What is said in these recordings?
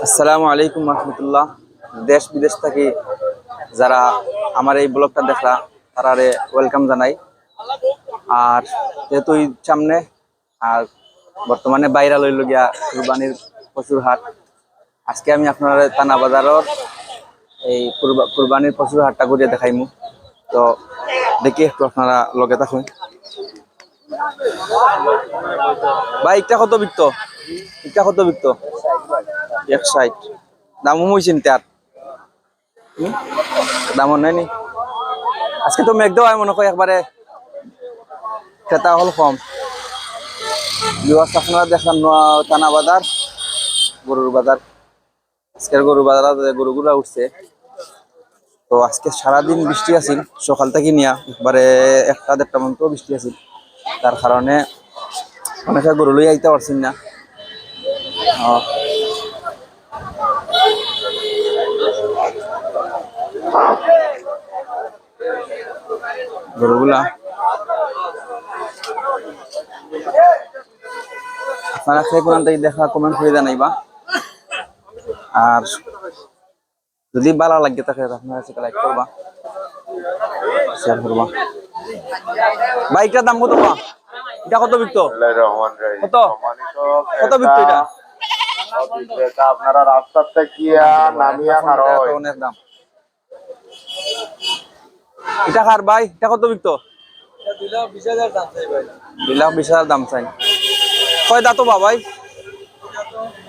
আসসালামু আলাইকুম রহমতুল্লাহ। দেশ বিদেশ থেকে যারা আমার এই ব্লগটা দেখলা তারারে ওয়েলকাম জানাই। আর যেহেতু ঈদ সামনে, আর বর্তমানে বাইরা লইল গিয়া কুরবানির প্রচুর হাট। আজকে আমি আপনার থানা বাজারের এই কুরবানির প্রচুর হাটটা ঘুরিয়ে দেখাইমু। তো দেখি একটু আপনারা লগে থাকুন। ভাই ইটা কত বিকত? ইটা কত বিকত? 160 দামও হয়েছেন তার দামও নেয়নি। আজকে তো মেঘ দেওয়া মনে হয় একবারে ক্রেতা হল কম। আপনারা দেখলাম টানা বাজার, গরুর বাজার। আজকের গরুর বাজার গরুগুলা উঠছে। তো আজকে সারাদিন বৃষ্টি আছিল, সকাল থেকে নিয়া একবারে 1-1.5টা পর্যন্ত বৃষ্টি আছিল। তার কারণে অনেকে গরু লই আইতে পারছেন না। গরুগুলা আপনারা খেয়ে কোন থেকে দেখা কমেন্ট করে জানাইবা। আর যদি ভালো লাগে তাকে আপনারা লাইক করবা, শেয়ার করবা। বাইকটার দাম কত? এটা কত বিকত? কত কত বিকত এটা? আপনারা রাস্তার থেকে নামিয়া অনেক দাম। এটা কার ভাই? এটা কত বিকত? 2,20,000 দাম চাই। কয় দাঁত ভাই?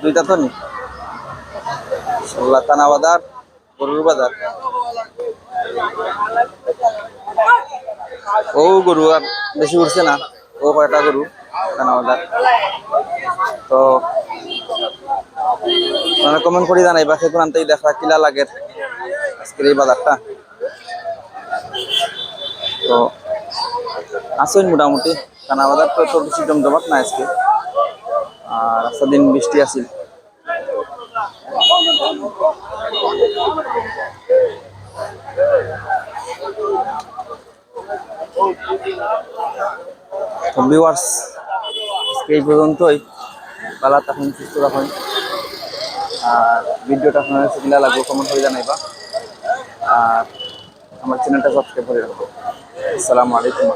2 দাঁত নি। থানা বাজার, গরুর বাজার। ও গরু আর বেশি উঠছে না, ও কয়টা গরু থানা বাজার। তো মানে কমেন্ট করে জানাইবা সে কোন থেকে দেখা কিলা লাগে আজকের এই বাজারটা। তো আসেন মোটামুটি থানা বাজার তো এত বেশি জমজমাট না আজকে। আর আজকের দিন বৃষ্টি আছিল। ভিউয়ার্স এই পর্যন্তই। ভালো থাকুন, সুস্থ থাকুন। আর ভিডিওটা আপনার কিলা লাগবে কমেন্ট করে জানাইবা। আর আমার চ্যানেলটা সাবস্ক্রাইব করে রাখবো। আসসালামু আলাইকুম।